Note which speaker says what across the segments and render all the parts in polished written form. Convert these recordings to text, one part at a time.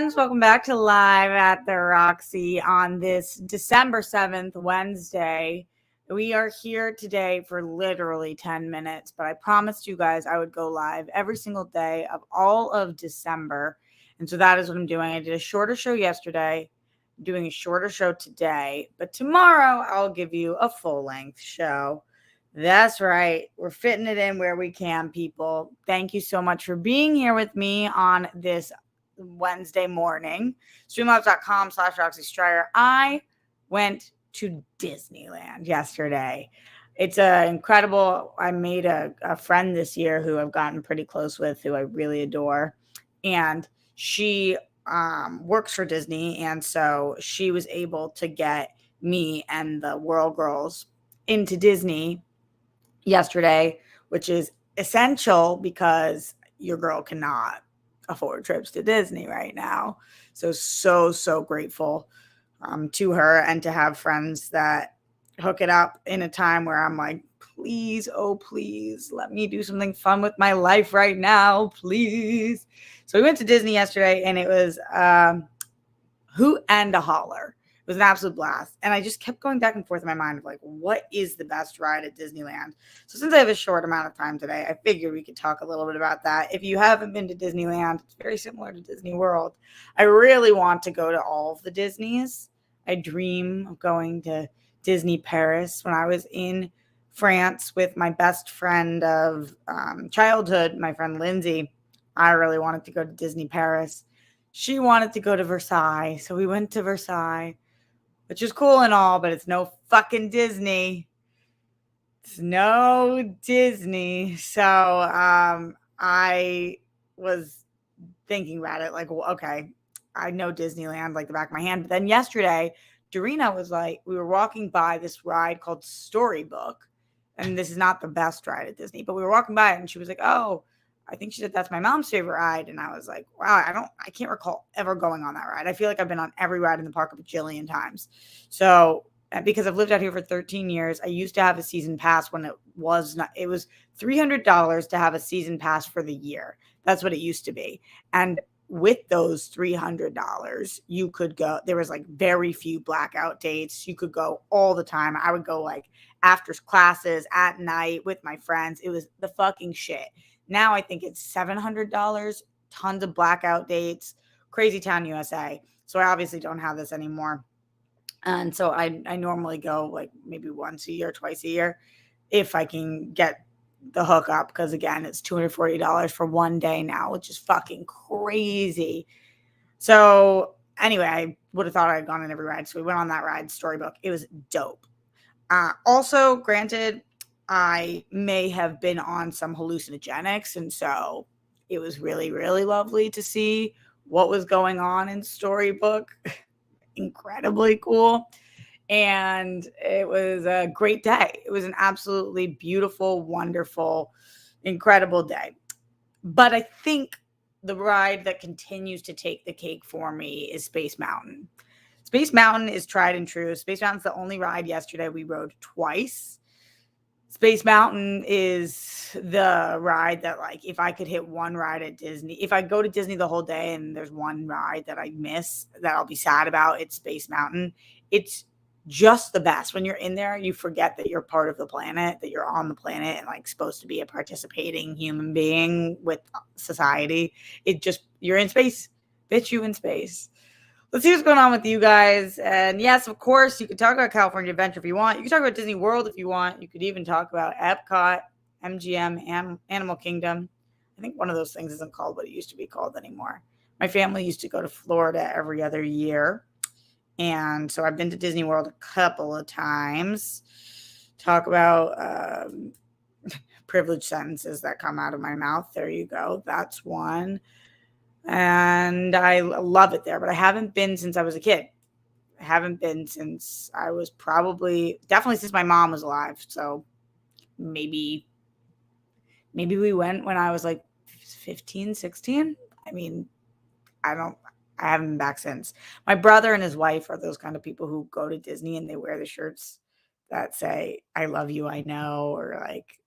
Speaker 1: friends. Welcome back to Live at the Roxy on this December 7th, Wednesday. We are here today for literally 10 minutes, but I promised you guys I would go live every single day of all of December. And so that is what I'm doing. I did a shorter show yesterday, doing a shorter show today, but tomorrow I'll give you a full-length show. That's right. We're fitting it in where we can, people. Thank you so much for being here with me on this Wednesday morning. Streamlabs.com/Roxy Striar. I went to Disneyland yesterday. It's incredible. I made a friend this year who I've gotten pretty close with, who I really adore. And she works for Disney. And so she was able to get me and the Whirl Girls into Disney yesterday, which is essential because your girl cannot afford trips to Disney right now. So grateful to her and to have friends that hook it up in a time where I'm like, please, oh, please, let me do something fun with my life right now, please. So we went to Disney yesterday and it was hoot and a holler. It was an absolute blast. And I just kept going back and forth in my mind of like, what is the best ride at Disneyland? So since I have a short amount of time today, I figured we could talk a little bit about that. If you haven't been to Disneyland, it's very similar to Disney World. I really want to go to all of the Disneys. I dream of going to Disney Paris. When I was in France with my best friend of childhood, my friend Lindsay, I really wanted to go to Disney Paris. She wanted to go to Versailles. So we went to Versailles, which is cool and all, but it's no fucking Disney. It's no Disney. So I was thinking about it like, well, okay, I know Disneyland like the back of my hand. But then yesterday, Dorina was like, we were walking by this ride called Storybook. And this is not the best ride at Disney, but we were walking by it and she was like, oh, I think she said that's my mom's favorite ride. And I was like, wow, I can't recall ever going on that ride. I feel like I've been on every ride in the park a bajillion times. So because I've lived out here for 13 years, I used to have a season pass when it was $300 to have a season pass for the year. That's what it used to be. And with those $300, you could go, there was like very few blackout dates. You could go all the time. I would go like after classes at night with my friends. It was the fucking shit. Now I think it's $700, tons of blackout dates, Crazy Town, USA. So I obviously don't have this anymore. And so I normally go like maybe once a year, twice a year, if I can get the hookup. Because again, it's $240 for one day now, which is fucking crazy. So anyway, I would have thought I had gone on every ride. So we went on that ride, Storybook. It was dope. Also, granted, I may have been on some hallucinogenics, and so it was really, really lovely to see what was going on in Storybook. Incredibly cool. And it was a great day. It was an absolutely beautiful, wonderful, incredible day. But I think the ride that continues to take the cake for me is Space Mountain. Space Mountain is tried and true. Space Mountain's the only ride yesterday we rode twice. Space Mountain is the ride that, like, if I could hit one ride at Disney, if I go to Disney the whole day and there's one ride that I miss that I'll be sad about, it's Space Mountain. It's just the best. When you're in there, you forget that you're part of the planet, that you're on the planet and like supposed to be a participating human being with society. You're in space. Bitch, you in space. Let's see what's going on with you guys. And yes, of course, you could talk about California Adventure if you want. You could talk about Disney World if you want. You could even talk about Epcot, MGM, and Animal Kingdom. I think one of those things isn't called what it used to be called anymore. My family used to go to Florida every other year. And so I've been to Disney World a couple of times. Talk about privileged sentences that come out of my mouth. There you go. That's one. And I love it there, but I haven't been since I was a kid. I haven't been since I was definitely since my mom was alive. So maybe we went when I was like 15, 16. I mean, I haven't been back since. My brother and his wife are those kind of people who go to Disney and they wear the shirts that say, I love you, I know, or like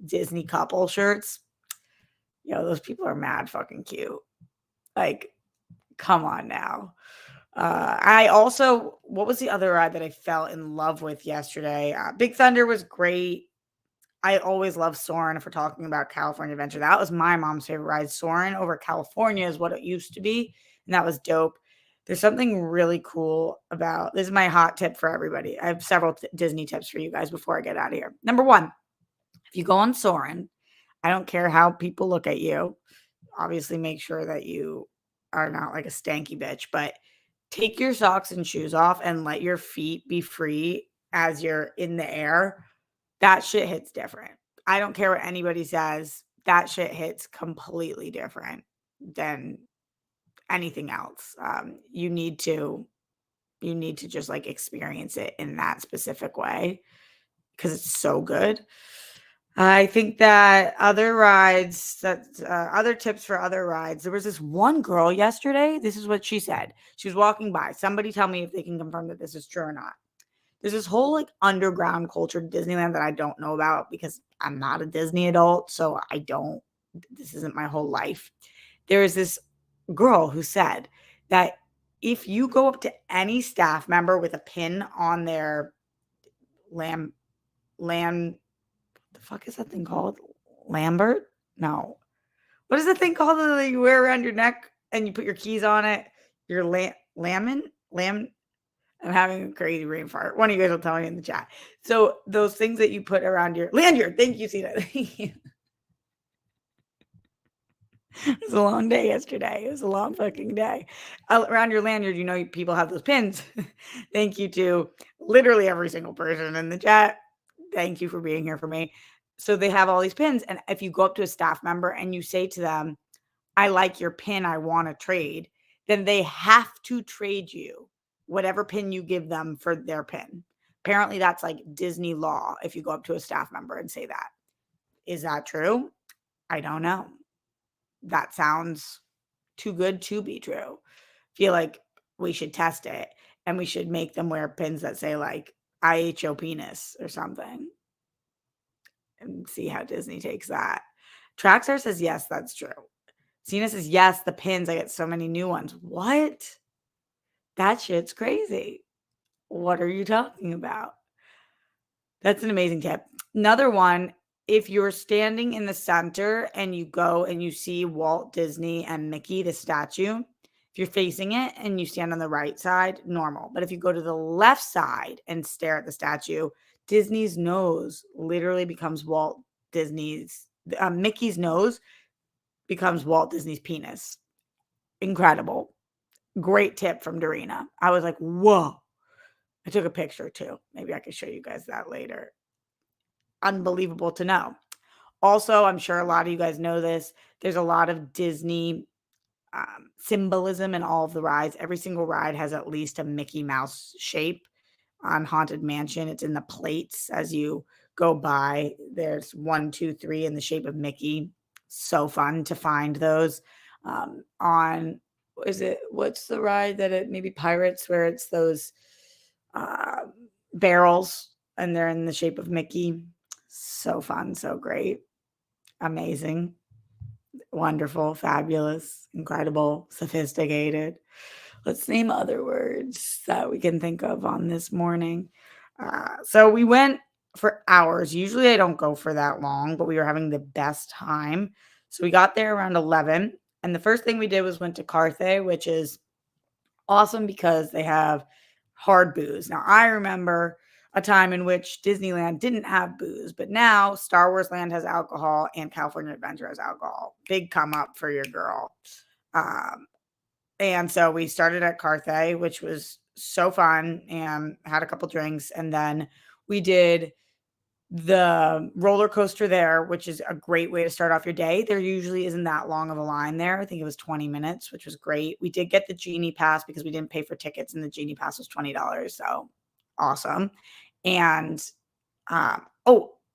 Speaker 1: Disney couple shirts. Those people are mad fucking cute. Like, Come on now. I also what was the other ride that I fell in love with yesterday? Big Thunder was great. I always love Soarin' if we're talking about California Adventure. That was my mom's favorite ride. Soarin' over California is what it used to be, and that was dope. There's something really cool about this is my hot tip for everybody. I have several Disney tips for you guys before I get out of here. Number one, if you go on Soarin', I don't care how people look at you. Obviously, make sure that you are not like a stanky bitch, but take your socks and shoes off and let your feet be free as you're in the air. That shit hits different. I don't care what anybody says. That shit hits completely different than anything else. You need to just like experience it in that specific way because it's so good. I think that other tips for other rides. There was this one girl yesterday. This is what she said. She was walking by. Somebody tell me if they can confirm that this is true or not. There's this whole like underground culture to Disneyland that I don't know about because I'm not a Disney adult. So this isn't my whole life. There is this girl who said that if you go up to any staff member with a pin on their lamb, the fuck is that thing called? Lambert? No. What is the thing called that you wear around your neck and you put your keys on it? Your lamb. I'm having a crazy brain fart. One of you guys will tell me in the chat. So those things that you put around your lanyard. Thank you, Cena. It was a long day yesterday. It was a long fucking day. Around your lanyard, people have those pins. Thank you to literally every single person in the chat. Thank you for being here for me. So they have all these pins. And if you go up to a staff member and you say to them, I like your pin, I want to trade, then they have to trade you whatever pin you give them for their pin. Apparently, that's like Disney law if you go up to a staff member and say that. Is that true? I don't know. That sounds too good to be true. Feel like we should test it and we should make them wear pins that say like IHO penis or something and see how Disney takes that. Trackstar says, yes, that's true. Cena says, yes, the pins. I get so many new ones. What? That shit's crazy. What are you talking about? That's an amazing tip. Another one, if you're standing in the center and you go and you see Walt Disney and Mickey, the statue, if you're facing it and you stand on the right side, normal. But if you go to the left side and stare at the statue, Disney's nose literally becomes Mickey's nose becomes Walt Disney's penis. Incredible. Great tip from Dorina. I was like, whoa. I took a picture too. Maybe I could show you guys that later. Unbelievable to know. Also, I'm sure a lot of you guys know this. There's a lot of Disney symbolism in all of the rides. Every single ride has at least a Mickey Mouse shape. On Haunted Mansion, it's in the plates as you go by. There's 1, 2, 3 in the shape of Mickey. So fun to find those. What's the ride that it maybe Pirates where it's those barrels and they're in the shape of Mickey. So fun, so great, amazing, wonderful, fabulous, incredible, sophisticated. Let's name other words that we can think of on this morning. So we went for hours. Usually I don't go for that long, but we were having the best time. So we got there around 11. And the first thing we did was went to Carthay, which is awesome because they have hard booze. Now, I remember a time in which Disneyland didn't have booze, but now Star Wars Land has alcohol and California Adventure has alcohol. Big come up for your girl. And so we started at Carthay, which was so fun, and had a couple drinks. And then we did the roller coaster there, which is a great way to start off your day. There usually isn't that long of a line there. I think it was 20 minutes, which was great. We did get the Genie Pass because we didn't pay for tickets, and the Genie Pass was $20. So awesome. And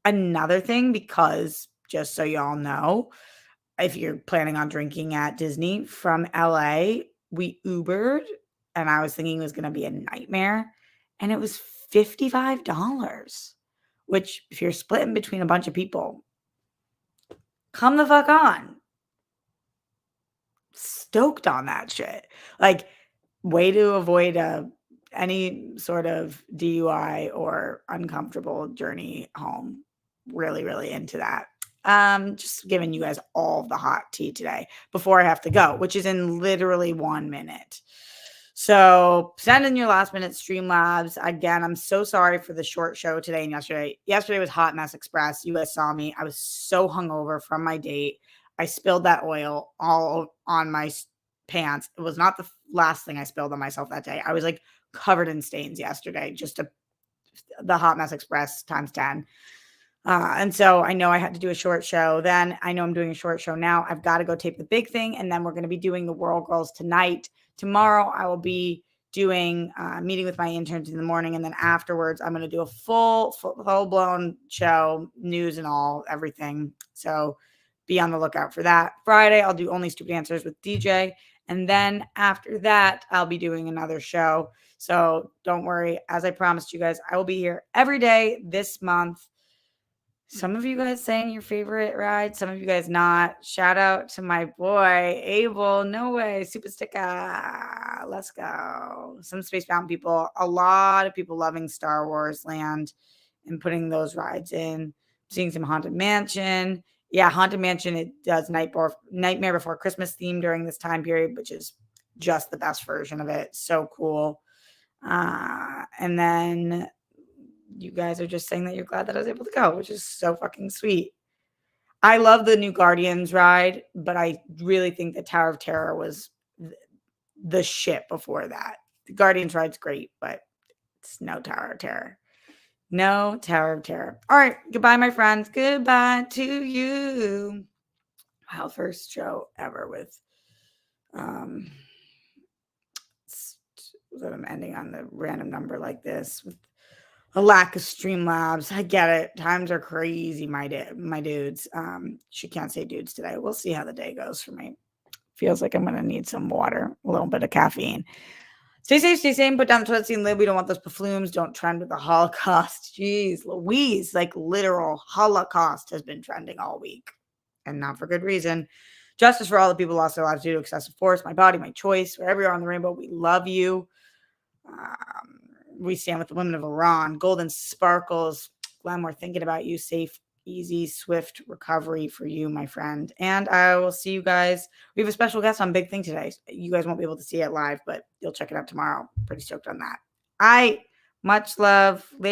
Speaker 1: another thing, because just so y'all know, if you're planning on drinking at Disney from LA, we Ubered, and I was thinking it was going to be a nightmare, and it was $55, which if you're splitting between a bunch of people, come the fuck on. stoked on that shit. Like, way to avoid any sort of DUI or uncomfortable journey home. Really, really into that. Just giving you guys all the hot tea today before I have to go, which is in literally 1 minute. So send in your last minute Streamlabs. Again, I'm so sorry for the short show today and yesterday. Yesterday was Hot Mess Express. You guys saw me. I was so hungover from my date. I spilled that oil all on my pants. It was not the last thing I spilled on myself that day. I was like covered in stains yesterday, the Hot Mess Express times 10. And so I know I had to do a short show. Then I know I'm doing a short show now. I've got to go tape the big thing. And then we're going to be doing the World Girls tonight. Tomorrow I will be doing meeting with my interns in the morning. And then afterwards, I'm going to do a full blown show, news and all, everything. So be on the lookout for that. Friday, I'll do Only Stupid Answers with DJ. And then after that, I'll be doing another show. So don't worry. As I promised you guys, I will be here every day this month. Some of you guys saying your favorite ride, some of you guys not. Shout out to my boy, Abel. No way. Super sticker. Let's go. Some Space Mountain people. A lot of people loving Star Wars Land and putting those rides in. Seeing some Haunted Mansion. Yeah, Haunted Mansion, it does Nightmare Before Christmas theme during this time period, which is just the best version of it. So cool. And then you guys are just saying that you're glad that I was able to go, which is so fucking sweet. I love the new Guardians ride, but I really think the Tower of Terror was the shit before that. The Guardians ride's great, but it's no Tower of Terror. No Tower of Terror. All right. Goodbye, my friends. Goodbye to you. Wow, first show ever with that I'm ending on the random number like this with a lack of Streamlabs. I get it. Times are crazy, my dudes. She can't say dudes today. We'll see how the day goes for me. Feels like I'm going to need some water, a little bit of caffeine. Stay safe, stay sane, put down the toilet seat and live. We don't want those buffoons. Don't trend with the Holocaust. Jeez, Louise, like literal Holocaust has been trending all week. And not for good reason. Justice for all the people lost their lives due to excessive force. My body, my choice. Wherever you're on the rainbow, we love you. We stand with the women of Iran. Golden sparkles. Glenn, we're thinking about you. Safe, easy, swift recovery for you, my friend. And I will see you guys. We have a special guest on Big Thing today. You guys won't be able to see it live, but you'll check it out tomorrow. Pretty stoked on that. Much love. Later.